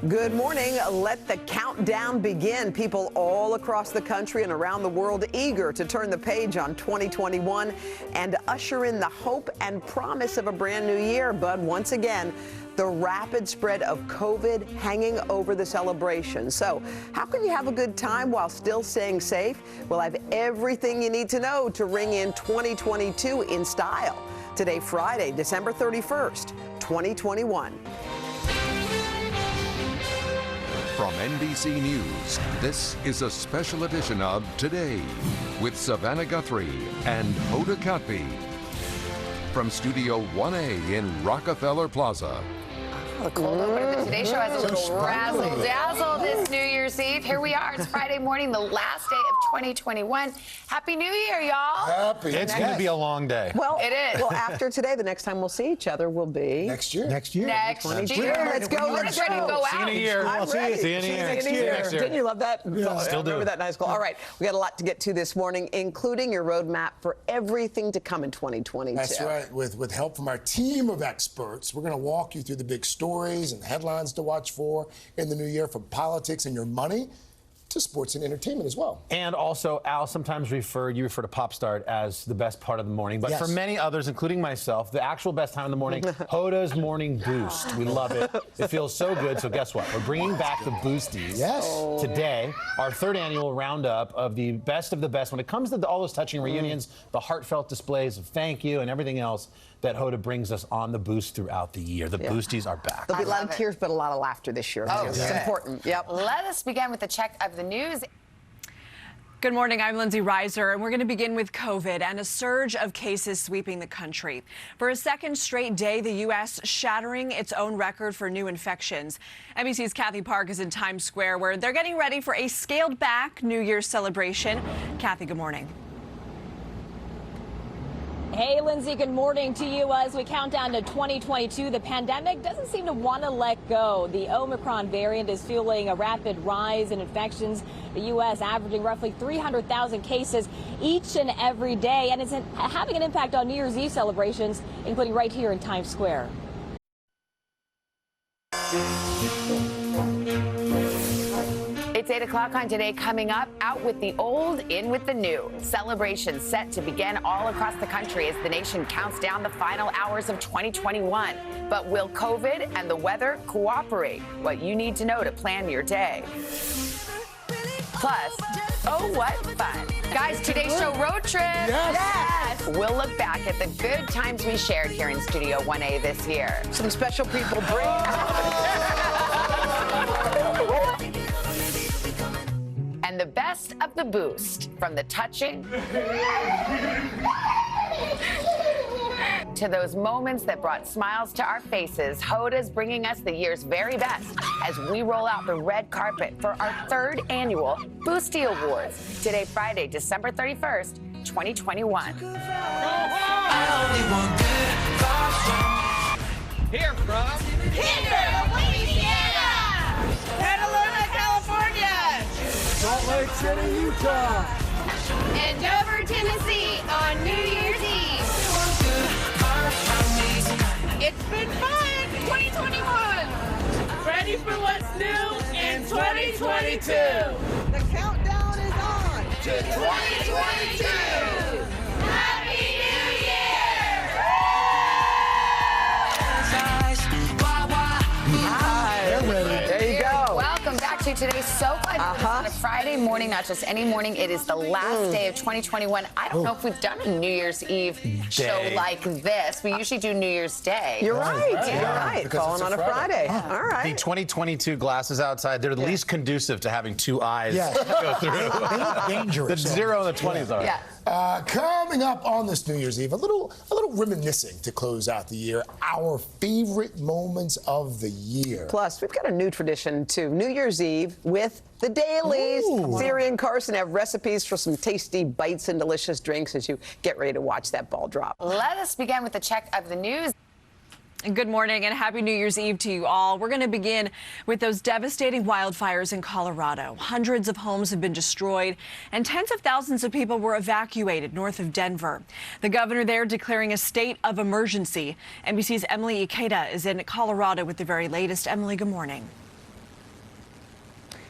Good morning. Let the countdown begin. People all across the country and around the world eager to turn the page on 2021 and usher in the hope and promise of a brand new year. But once again, the rapid spread of COVID hanging over the celebration. So how can you have a good time while still staying safe? We'll have everything you need to know to ring in 2022 in style. Today, Friday, December 31st, 2021. From NBC News, this is a special edition of Today with Savannah Guthrie and Hoda Kotb from Studio 1A in Rockefeller Plaza. The cold open of the Today Show has a little razzle-dazzle this New Year's Eve. Here we are. It's Friday morning, the last day of 2021. Happy New Year, y'all. Happy. It's going to be a long day. Well, it is. Well, after today, the next time we'll see each other will be Next year. Next year. Let's go. Let's ready to go out. See you in a year. I'm ready. See you in a year. Next year. Didn't you love that? Yeah. Still do. Remember that in high school. All right, we got a lot to get to this morning, including your roadmap for everything to come in 2022. That's right. With help from our team of experts, we're going to walk you through the big stories and headlines to watch for in the new year, from politics and your money to sports and entertainment as well. And also, Al, sometimes you refer to Pop Start as the best part of the morning. But Yes. for many others, including myself, the actual best time in the morning, Hoda's Morning Boost. We love it. It feels so good. So guess what? We're bringing back the Boosties. Yes. Today, our third annual roundup of the best when it comes to all those touching reunions, the heartfelt displays of thank you and everything else that Hoda brings us on the Boost throughout the year. The Boosties are back. There'll be a lot of tears, but a lot of laughter this year. Oh, It's good. important. Yep. Let us begin with the check of the news. Good morning, I'm Lindsay Reiser, and we're going to begin with COVID and a surge of cases sweeping the country. For a second straight day, the U.S. shattering its own record for new infections. NBC's Kathy Park is in Times Square, where they're getting ready for a scaled-back New Year's celebration. Kathy, good morning. Hey, Lindsay, good morning to you. As we count down to 2022, the pandemic doesn't seem to want to let go. The Omicron variant is fueling a rapid rise in infections. The U.S. averaging roughly 300,000 cases each and every day, and it's having an impact on New Year's Eve celebrations, including right here in Times Square. It's 8 o'clock on Today. Coming up, out with the old, in with the new. Celebrations set to begin all across the country as the nation counts down the final hours of 2021. But will COVID and the weather cooperate? What you need to know to plan your day. Plus, oh, what fun. Guys, Today Show road trip. Yes. We'll look back at the good times we shared here in Studio 1A this year. Some special people bring And the best of the Boost, from the touching to those moments that brought smiles to our faces. Hoda's bringing us the year's very best as we roll out the red carpet for our third annual Boosty Awards. Today, Friday, December 31st, 2021. Here from Kinder, Louisiana, Petaluma, California, Salt Lake City, Utah, and Dover, Tennessee on New Year's Eve. It's been fun, 2021. Ready for what's new in 2022. The countdown is on To 2022. Happy New Year! There you go. Welcome back to Today. So glad you're with us on a Friday morning, not just any morning. It is the last day of 2021. I don't know if we've done a New Year's Eve show like this. We usually do New Year's Day. You're right. right. You're right. Because Falling it's a on a Friday. Friday. All The right. 2022 glasses outside, they're the least conducive to having two eyes go through. They look dangerous. The 0 and the 20s are. Yeah. Coming up on this New Year's Eve, a little reminiscing to close out the year. Our favorite moments of the year. Plus, we've got a new tradition, too. New Year's Eve with the dailies. Siri and Carson have recipes for some tasty bites and delicious drinks as you get ready to watch that ball drop. Let us begin with the check of the news. Good morning and happy New Year's Eve to you all. We're going to begin with those devastating wildfires in Colorado. Hundreds of homes have been destroyed and tens of thousands of people were evacuated north of Denver. The governor there declaring a state of emergency. NBC's Emily Ikeda is in Colorado with the very latest. Emily, good morning.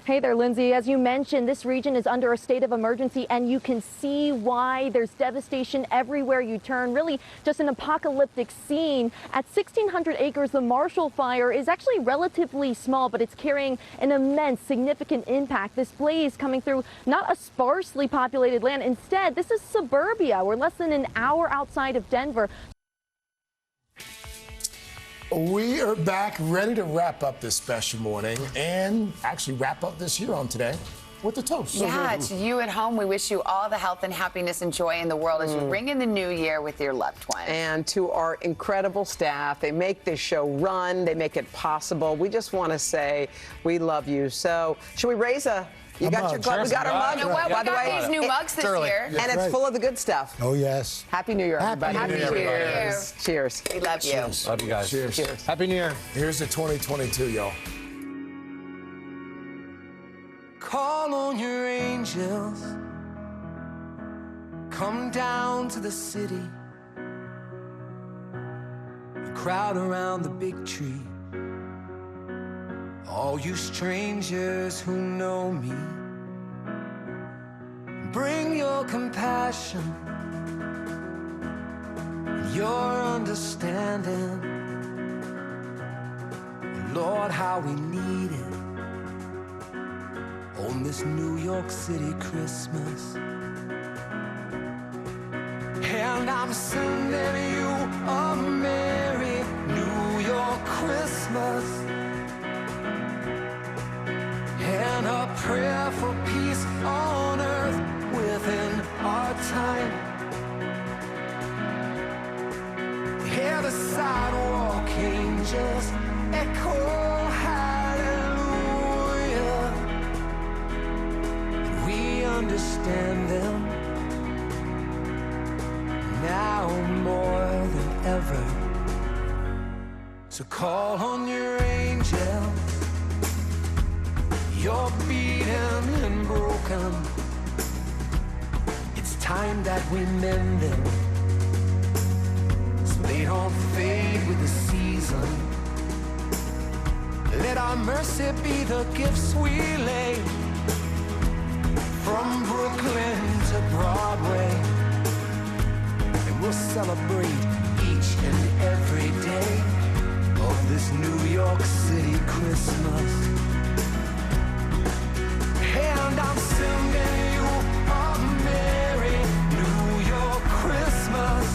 Hey there, Lindsay. As you mentioned, this region is under a state of emergency, and you can see why. There's devastation everywhere you turn. Really just an apocalyptic scene. At 1,600 acres, the Marshall Fire is actually relatively small, but it's carrying an immense, significant impact. This blaze coming through not a sparsely populated land. Instead, this is suburbia. We're less than an hour outside of Denver. We are back ready to wrap up this special morning and actually wrap up this year on Today with a toast. Yeah, to you at home, we wish you all the health and happiness and joy in the world as you bring in the new year with your loved ones. And to our incredible staff, they make this show run, they make it possible. We just want to say we love you. So, should we raise a... You got your glove? We got our mug. You know what? By We the got way, these new mugs this year. And it's full of the good stuff. Oh, yes. Happy New Year, everybody. Happy New Year. Cheers. We love you. Cheers. Love you guys. Cheers. Cheers. Happy New Year. Here's the 2022, y'all. Call on your angels, come down to the city, and crowd around the big tree. All you strangers who know me, bring your compassion, your understanding. Lord, how we need it on this New York City Christmas. And I'm sending you a Merry New York Christmas and a prayer for peace on earth within our time. Hear the sidewalk angels echo hallelujah. We understand them now more than ever. So call on your angels. You're beaten and broken. It's time that we mend them so they don't fade with the season. Let our mercy be the gifts we lay from Brooklyn to Broadway, and we'll celebrate each and every day of this New York City Christmas. And I'm sending you a Merry New York Christmas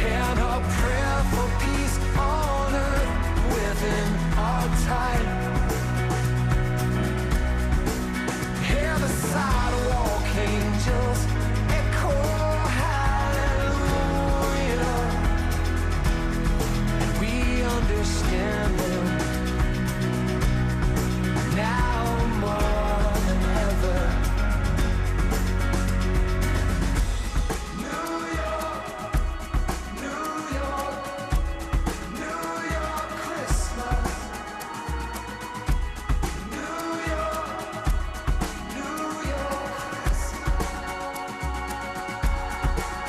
and a prayer for peace on earth within our time. Hear the sidewalk angels echo hallelujah, and we understand them now more than ever. New York, New York, New York Christmas. New York Christmas.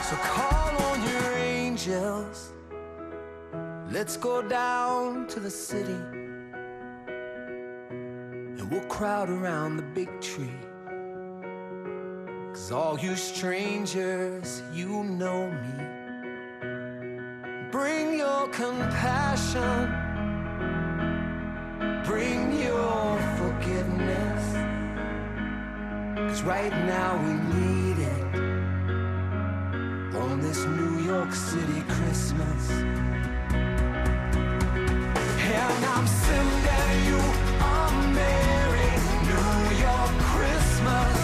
So call on your angels. Let's go down to the city, and we'll crowd around the big tree. 'Cause all you strangers, you know me. Bring your compassion, bring your forgiveness. 'Cause right now we need it on this New York City Christmas. And I'm sending you a Merry New York Christmas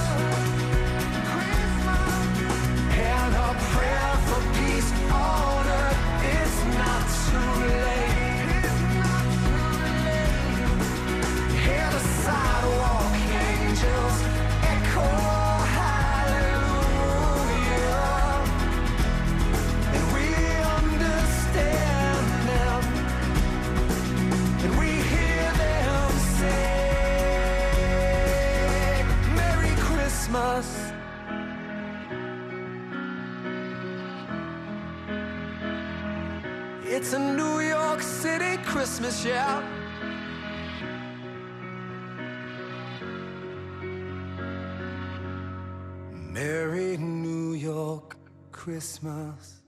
and a prayer for peace on earth. It's not too late. Hear the sidewalk angels echo hallelujah, and we understand. It's a New York City Christmas shout. Merry New York Christmas.